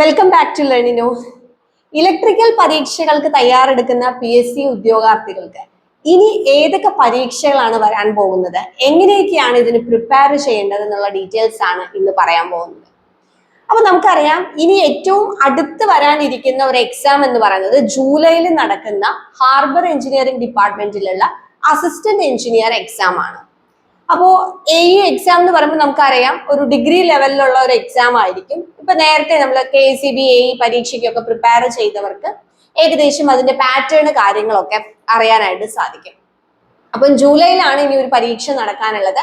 Welcome back to Learnino. Electrical പരീക്ഷകൾക്ക് തയ്യാറെടുക്കുന്ന PSC ഉദ്യോഗാർത്ഥികൾക്ക് ഇനി ഏതൊക്കെ പരീക്ഷകളാണ് വരാൻ പോകുന്നത്, എങ്ങനെയൊക്കെയാണ് ഇതിന് പ്രിപ്പയർ ചെയ്യേണ്ടത് എന്നുള്ള ഡീറ്റെയിൽസ് ആണ് ഇന്ന് പറയാൻ പോകുന്നത്. അപ്പൊ നമുക്കറിയാം, ഇനി ഏറ്റവും അടുത്ത് വരാനിരിക്കുന്ന ഒരു എക്സാം എന്ന് പറയുന്നത് ജൂലൈയിൽ നടക്കുന്ന ഹാർബർ എഞ്ചിനീയറിംഗ് ഡിപ്പാർട്ട്മെന്റിലുള്ള അസിസ്റ്റന്റ് എഞ്ചിനീയർ എക്സാം ആണ്. അപ്പോ ഈ എക്സാം എന്ന് പറയുമ്പോൾ നമുക്കറിയാം ഒരു ഡിഗ്രി ലെവലിലുള്ള ഒരു എക്സാം ആയിരിക്കും. ഇപ്പൊ നേരത്തെ നമ്മൾ KCB AE പരീക്ഷയ്ക്കൊക്കെ പ്രിപ്പയർ ചെയ്തവർക്ക് ഏകദേശം അതിന്റെ പാറ്റേൺ കാര്യങ്ങളൊക്കെ അറിയാനായിട്ട് സാധിക്കും. അപ്പം ജൂലൈയിലാണ് ഇനി ഒരു പരീക്ഷ നടക്കാനുള്ളത്.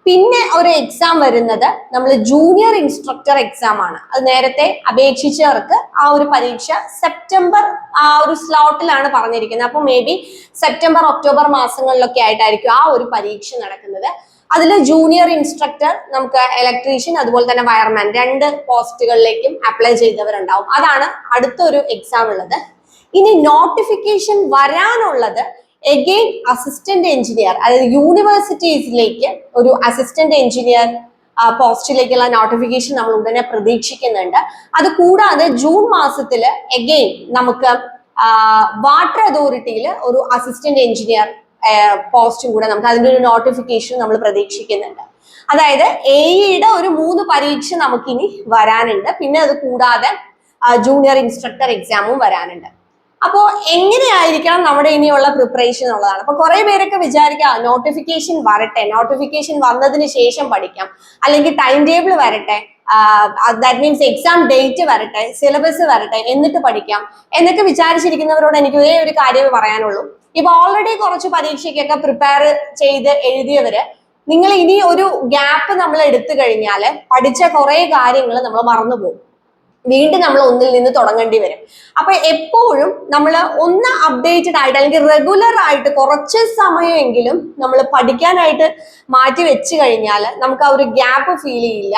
പിന്നെ ഒരു എക്സാം വരുന്നത് നമ്മൾ ജൂനിയർ ഇൻസ്ട്രക്ടർ എക്സാം ആണ്. അത് നേരത്തെ അപേക്ഷിച്ചവർക്ക് ആ ഒരു പരീക്ഷ സെപ്റ്റംബർ ആ ഒരു സ്ലോട്ടിലാണ് പറഞ്ഞിരിക്കുന്നത്. അപ്പൊ മേ ബി സെപ്റ്റംബർ ഒക്ടോബർ മാസങ്ങളിലൊക്കെ ആയിട്ടായിരിക്കും ആ ഒരു പരീക്ഷ നടക്കുന്നത്. അതിൽ ജൂനിയർ ഇൻസ്ട്രക്ടർ, നമുക്ക് ഇലക്ട്രീഷ്യൻ അതുപോലെ തന്നെ വയർമാൻ, 2 പോസ്റ്റുകളിലേക്കും അപ്ലൈ ചെയ്തവരുണ്ടാവും. അതാണ് അടുത്തൊരു എക്സാം ഉള്ളത്. ഇനി നോട്ടിഫിക്കേഷൻ വരാനുള്ളത് എഗെയിൻ അസിസ്റ്റന്റ് എഞ്ചിനീയർ, അതായത് യൂണിവേഴ്സിറ്റീസിലേക്ക് ഒരു അസിസ്റ്റന്റ് എഞ്ചിനീയർ പോസ്റ്റിലേക്കുള്ള നോട്ടിഫിക്കേഷൻ നമ്മൾ ഉടനെ പ്രതീക്ഷിക്കുന്നുണ്ട്. അത് കൂടാതെ ജൂൺ മാസത്തിൽ എഗെയിൻ നമുക്ക് വാട്ടർ അതോറിറ്റിയിൽ ഒരു അസിസ്റ്റന്റ് എഞ്ചിനീയർ പോസ്റ്റും കൂടെ നമുക്ക് അതിന്റെ ഒരു നോട്ടിഫിക്കേഷൻ നമ്മൾ പ്രതീക്ഷിക്കുന്നുണ്ട്. അതായത് AEയുടെ ഒരു 3 പരീക്ഷ നമുക്കിനി വരാനുണ്ട്. പിന്നെ അത് കൂടാതെ ജൂനിയർ ഇൻസ്ട്രക്ടർ എക്സാമും വരാനുണ്ട്. അപ്പോ എങ്ങനെയായിരിക്കണം നമ്മുടെ ഇനിയുള്ള പ്രിപ്പറേഷൻ എന്നുള്ളതാണ്. അപ്പൊ കുറെ പേരൊക്കെ വിചാരിക്കുക നോട്ടിഫിക്കേഷൻ വരട്ടെ, നോട്ടിഫിക്കേഷൻ വന്നതിന് ശേഷം പഠിക്കാം, അല്ലെങ്കിൽ ടൈം ടേബിൾ വരട്ടെ, ദാറ്റ് മീൻസ് എക്സാം ഡേറ്റ് വരട്ടെ, സിലബസ് വരട്ടെ, എന്നിട്ട് പഠിക്കാം എന്നൊക്കെ വിചാരിച്ചിരിക്കുന്നവരോട് എനിക്ക് ഒരേ ഒരു കാര്യമേ പറയാനുള്ളൂ. ഇപ്പൊ ഓൾറെഡി കുറച്ച് പരീക്ഷയ്ക്കൊക്കെ പ്രിപ്പയർ ചെയ്ത് എഴുതിയവര്, നിങ്ങൾ ഇനി ഒരു ഗ്യാപ്പ് നമ്മൾ എടുത്തു കഴിഞ്ഞാൽ പഠിച്ച കുറെ കാര്യങ്ങൾ നമ്മൾ മറന്നുപോകും. വീണ്ടും നമ്മൾ ഒന്നിൽ നിന്ന് തുടങ്ങേണ്ടി വരും. അപ്പൊ എപ്പോഴും നമ്മൾ ഒന്ന് അപ്ഡേറ്റഡ് ആയിട്ട് അല്ലെങ്കിൽ റെഗുലർ ആയിട്ട് കുറച്ച് സമയമെങ്കിലും നമ്മൾ പഠിക്കാനായിട്ട് മാറ്റി വെച്ച് കഴിഞ്ഞാൽ നമുക്ക് ആ ഒരു ഗ്യാപ്പ് ഫീൽ ചെയ്യില്ല.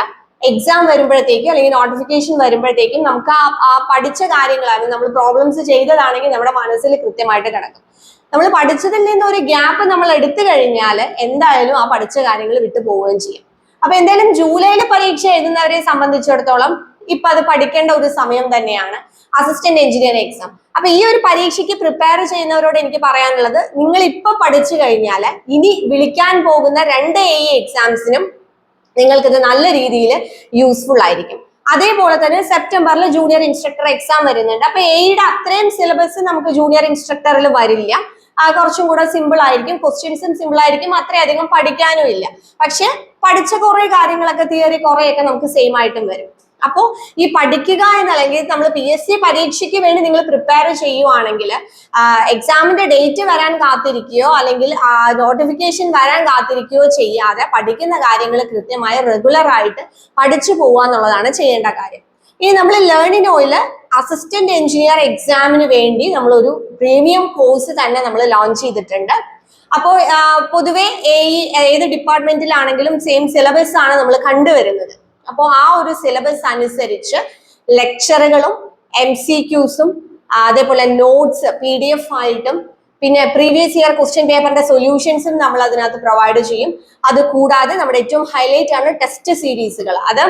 എക്സാം വരുമ്പോഴത്തേക്കും അല്ലെങ്കിൽ നോട്ടിഫിക്കേഷൻ വരുമ്പോഴത്തേക്കും നമുക്ക് ആ പഠിച്ച കാര്യങ്ങളാണ്, നമ്മൾ പ്രോബ്ലംസ് ചെയ്തതാണെങ്കിൽ നമ്മുടെ മനസ്സിൽ കൃത്യമായിട്ട് കിടക്കും. നമ്മൾ പഠിച്ചതിൽ നിന്ന് ഒരു ഗ്യാപ്പ് നമ്മൾ എടുത്തു കഴിഞ്ഞാൽ എന്തായാലും ആ പഠിച്ച കാര്യങ്ങൾ വിട്ടു പോവുകയും ചെയ്യും. അപ്പൊ എന്തായാലും ജൂലൈയിൽ പരീക്ഷ എഴുതുന്നവരെ സംബന്ധിച്ചിടത്തോളം ഇപ്പൊ അത് പഠിക്കേണ്ട ഒരു സമയം തന്നെയാണ് അസിസ്റ്റന്റ് എഞ്ചിനീയർ എക്സാം. അപ്പൊ ഈ ഒരു പരീക്ഷയ്ക്ക് പ്രിപ്പയർ ചെയ്യുന്നവരോട് എനിക്ക് പറയാനുള്ളത്, നിങ്ങൾ ഇപ്പൊ പഠിച്ചു കഴിഞ്ഞാൽ ഇനി വിളിക്കാൻ പോകുന്ന 2 AE എക്സാംസിനും നിങ്ങൾക്കിത് നല്ല രീതിയിൽ യൂസ്ഫുൾ ആയിരിക്കും. അതേപോലെ തന്നെ സെപ്റ്റംബറിൽ ജൂനിയർ ഇൻസ്ട്രക്ടർ എക്സാം വരുന്നുണ്ട്. അപ്പൊ AEയുടെ അത്രയും സിലബസ് നമുക്ക് ജൂനിയർ ഇൻസ്ട്രക്ടറിൽ വരില്ല. കുറച്ചും കൂടെ സിമ്പിൾ ആയിരിക്കും, ക്വസ്റ്റ്യൻസും സിമ്പിൾ ആയിരിക്കും, അത്രയധികം പഠിക്കാനും ഇല്ല. പക്ഷെ പഠിച്ച കുറെ കാര്യങ്ങളൊക്കെ, തിയറി കുറെയൊക്കെ നമുക്ക് സെയിം ആയിട്ടും വരും. അപ്പോൾ ഈ പഠിക്കുക എന്നല്ലെങ്കിൽ നമ്മൾ PSC പരീക്ഷയ്ക്ക് വേണ്ടി നിങ്ങൾ പ്രിപ്പയർ ചെയ്യുവാണെങ്കിൽ എക്സാമിന്റെ ഡേറ്റ് വരാൻ കാത്തിരിക്കുകയോ അല്ലെങ്കിൽ നോട്ടിഫിക്കേഷൻ വരാൻ കാത്തിരിക്കുകയോ ചെയ്യാതെ പഠിക്കുന്ന കാര്യങ്ങൾ കൃത്യമായി റെഗുലർ ആയിട്ട് പഠിച്ചു പോവുക എന്നുള്ളതാണ് ചെയ്യേണ്ട കാര്യം. ഇനി നമ്മൾ ലേണിനോയിൽ അസിസ്റ്റന്റ് എഞ്ചിനീയർ എക്സാമിന് വേണ്ടി നമ്മൾ ഒരു പ്രീമിയം കോഴ്സ് തന്നെ നമ്മൾ ലോഞ്ച് ചെയ്തിട്ടുണ്ട്. അപ്പോൾ പൊതുവെ ഏത് ഡിപ്പാർട്ട്മെന്റിലാണെങ്കിലും സെയിം സിലബസ് ആണ് നമ്മൾ കണ്ടുവരുന്നത്. അപ്പോൾ ആ ഒരു സിലബസ് അനുസരിച്ച് ലെക്ചറുകളും MCQസും അതേപോലെ നോട്ട്സ് PDF ആയിട്ടും പിന്നെ പ്രീവിയസ് ഇയർ ക്വസ്റ്റ്യൻ പേപ്പറിന്റെ സൊല്യൂഷൻസും നമ്മൾ അതിനകത്ത് പ്രൊവൈഡ് ചെയ്യും. അത് കൂടാതെ നമ്മുടെ ഏറ്റവും ഹൈലൈറ്റ് ആണ് ടെസ്റ്റ് സീരീസുകൾ. അത്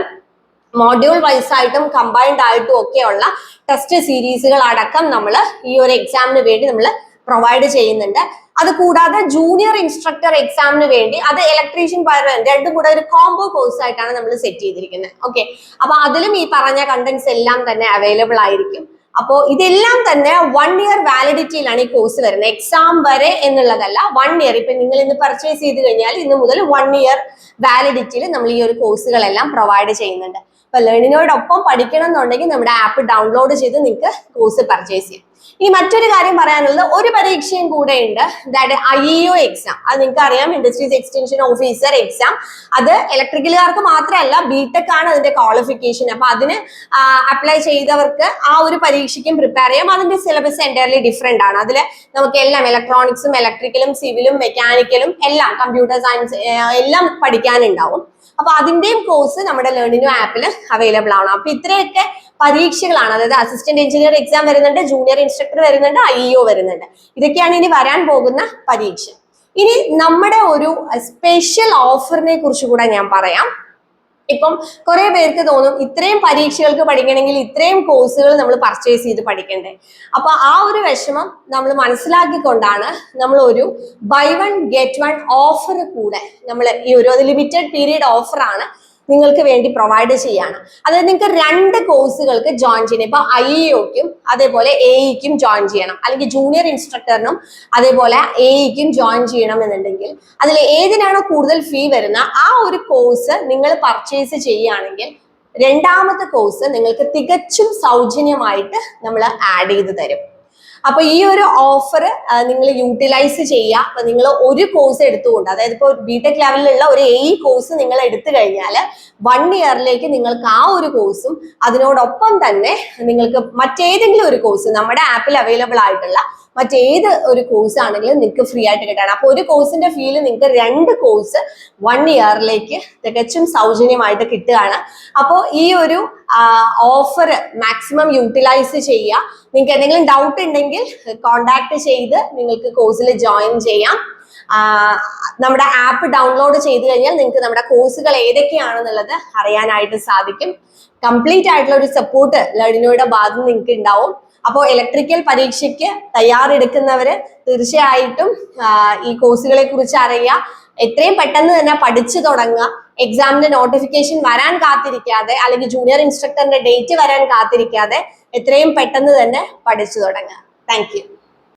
മോഡ്യൂൾ വൈസ് ആയിട്ടും കമ്പൈൻഡ് ആയിട്ടും ഒക്കെയുള്ള ടെസ്റ്റ് സീരീസുകൾ അടക്കം നമ്മൾ ഈ ഒരു എക്സാമിന് വേണ്ടി നമ്മൾ പ്രൊവൈഡ് ചെയ്യുന്നുണ്ട്. അത് കൂടാതെ ജൂനിയർ ഇൻസ്ട്രക്ടർ എക്സാമിന് വേണ്ടി അത് ഇലക്ട്രീഷ്യൻ വയർമാൻ രണ്ടും കൂടെ ഒരു കോംബോ കോഴ്സ് ആയിട്ടാണ് നമ്മൾ സെറ്റ് ചെയ്തിരിക്കുന്നത്. ഓക്കെ, അപ്പൊ അതിലും ഈ പറഞ്ഞ കണ്ടന്റ്സ് എല്ലാം തന്നെ അവൈലബിൾ ആയിരിക്കും. അപ്പോൾ ഇതെല്ലാം തന്നെ 1 ഇയർ വാലിഡിറ്റിയിലാണ് ഈ കോഴ്സ് വരുന്നത്. എക്സാം വരെ എന്നുള്ളതല്ല, 1 ഇയർ. ഇപ്പൊ നിങ്ങൾ ഇന്ന് പർച്ചേസ് ചെയ്ത് കഴിഞ്ഞാൽ ഇന്ന് മുതൽ 1 ഇയർ വാലിഡിറ്റിയിൽ നമ്മൾ ഈ ഒരു കോഴ്സുകളെല്ലാം പ്രൊവൈഡ് ചെയ്യുന്നുണ്ട്. അപ്പൊ ലേണിനോടൊപ്പം പഠിക്കണം എന്നുണ്ടെങ്കിൽ നമ്മുടെ ആപ്പ് ഡൗൺലോഡ് ചെയ്ത് നിങ്ങൾക്ക് കോഴ്സ് പർച്ചേസ് ചെയ്യാം. ഇനി മറ്റൊരു കാര്യം പറയാനുള്ളത്, ഒരു പരീക്ഷയും കൂടെ ഉണ്ട്, അതായത് IEO എക്സാം. അത് നിങ്ങൾക്ക് അറിയാം, ഇൻഡസ്ട്രീസ് എക്സ്റ്റൻഷൻ ഓഫീസർ എക്സാം. അത് ഇലക്ട്രിക്കലുകാർക്ക് മാത്രമല്ല, BTech ആണ് അതിന്റെ ക്വാളിഫിക്കേഷൻ. അപ്പൊ അതിന് അപ്ലൈ ചെയ്തവർക്ക് ആ ഒരു പരീക്ഷയ്ക്കും പ്രിപ്പയർ ചെയ്യാം. അതിന്റെ സിലബസ് എൻറ്റയർലി ഡിഫറെന്റ് ആണ്. അതിൽ നമുക്ക് എല്ലാം ഇലക്ട്രോണിക്സും ഇലക്ട്രിക്കലും സിവിലും മെക്കാനിക്കലും എല്ലാം, കമ്പ്യൂട്ടർ സയൻസ് എല്ലാം പഠിക്കാനുണ്ടാവും. അപ്പൊ അതിന്റെയും കോഴ്സ് നമ്മുടെ ലേണിനോ ആപ്പിൽ അവൈലബിൾ ആണ്. അപ്പൊ ഇത്രയൊക്കെ പരീക്ഷകളാണ്, അതായത് അസിസ്റ്റന്റ് എഞ്ചിനീയർ എക്സാം വരുന്നുണ്ട്, ജൂനിയർ ഇൻസ്ട്രക്ടർ വരുന്നുണ്ട്, IEO വരുന്നുണ്ട്. ഇതൊക്കെയാണ് ഇനി വരാൻ പോകുന്ന പരീക്ഷ. ഇനി നമ്മുടെ ഒരു സ്പെഷ്യൽ ഓഫറിനെ കുറിച്ച് കൂടെ ഞാൻ പറയാം. ഇപ്പം കുറെ പേർക്ക് തോന്നും ഇത്രയും പരീക്ഷകൾക്ക് പഠിക്കണമെങ്കിൽ ഇത്രയും കോഴ്സുകൾ നമ്മൾ പർച്ചേസ് ചെയ്ത് പഠിക്കണ്ടേ. അപ്പൊ ആ ഒരു വിഷമം നമ്മൾ മനസ്സിലാക്കിക്കൊണ്ടാണ് നമ്മൾ ഒരു buy one get one offer കൂടെ നമ്മൾ ഈ ഒരു ലിമിറ്റഡ് പീരീഡ് ഓഫറാണ് നിങ്ങൾക്ക് വേണ്ടി പ്രൊവൈഡ് ചെയ്യാണ്. അതായത് നിങ്ങൾക്ക് 2 കോഴ്സുകൾക്ക് ജോയിൻ ചെയ്യണം. ഇപ്പൊ IEOക്കും അതേപോലെ AEക്കും ജോയിൻ ചെയ്യണം, അല്ലെങ്കിൽ ജൂനിയർ ഇൻസ്ട്രക്ടറിനും അതേപോലെ AEക്കും ജോയിൻ ചെയ്യണം എന്നുണ്ടെങ്കിൽ അതിൽ ഏതിനാണോ കൂടുതൽ ഫീ വരുന്ന ആ ഒരു കോഴ്സ് നിങ്ങൾ പർച്ചേസ് ചെയ്യുകയാണെങ്കിൽ രണ്ടാമത്തെ കോഴ്സ് നിങ്ങൾക്ക് തികച്ചും സൗജന്യമായിട്ട് നമ്മൾ ആഡ് ചെയ്ത് തരും. അപ്പൊ ഈ ഒരു ഓഫർ നിങ്ങൾ യൂട്ടിലൈസ് ചെയ്യുക. അപ്പൊ നിങ്ങൾ ഒരു കോഴ്സ് എടുത്തുകൊണ്ട്, അതായത് ഇപ്പോൾ ബിടെക് ലെവലിലുള്ള ഒരു AE കോഴ്സ് നിങ്ങൾ എടുത്തു കഴിഞ്ഞാൽ 1 ഇയറിലേക്ക് നിങ്ങൾക്ക് ആ ഒരു കോഴ്സും അതിനോടൊപ്പം തന്നെ നിങ്ങൾക്ക് മറ്റേതെങ്കിലും ഒരു കോഴ്സ് നമ്മുടെ ആപ്പിൽ അവൈലബിൾ ആയിട്ടുള്ള മറ്റേത് ഒരു കോഴ്സ് ആണെങ്കിലും നിങ്ങൾക്ക് ഫ്രീ ആയിട്ട് കിട്ടാണ്. അപ്പൊ ഒരു കോഴ്സിന്റെ ഫീല് നിങ്ങൾക്ക് 2 കോഴ്സ് 1 ഇയറിലേക്ക് തികച്ചും സൗജന്യമായിട്ട് കിട്ടുകയാണ്. അപ്പോൾ ഈ ഒരു ഓഫർ മാക്സിമം യൂട്ടിലൈസ് ചെയ്യുക. നിങ്ങൾക്ക് എന്തെങ്കിലും ഡൗട്ട് ഉണ്ടെങ്കിൽ കോണ്ടാക്ട് ചെയ്ത് നിങ്ങൾക്ക് കോഴ്സിൽ ജോയിൻ ചെയ്യാം. നമ്മുടെ ആപ്പ് ഡൗൺലോഡ് ചെയ്ത് കഴിഞ്ഞാൽ നിങ്ങൾക്ക് നമ്മുടെ കോഴ്സുകൾ ഏതൊക്കെയാണെന്നുള്ളത് അറിയാനായിട്ട് സാധിക്കും. കംപ്ലീറ്റ് ആയിട്ടുള്ള ഒരു സപ്പോർട്ട് ലേണിനോയുടെ ഭാഗത്ത് നിങ്ങൾക്ക് ഉണ്ടാവും. അപ്പോൾ ഇലക്ട്രിക്കൽ പരീക്ഷയ്ക്ക് തയ്യാറെടുക്കുന്നവര് തീർച്ചയായിട്ടും ഈ കോഴ്സുകളെ കുറിച്ച് അറിയുക. എത്രയും പെട്ടെന്ന് തന്നെ പഠിച്ചു തുടങ്ങുക. എക്സാമിന്റെ നോട്ടിഫിക്കേഷൻ വരാൻ കാത്തിരിക്കാതെ, അല്ലെങ്കിൽ ജൂനിയർ ഇൻസ്ട്രക്ടറിന്റെ ഡേറ്റ് വരാൻ കാത്തിരിക്കാതെ എത്രയും പെട്ടെന്ന് തന്നെ പഠിച്ചു തുടങ്ങുക. Thank you.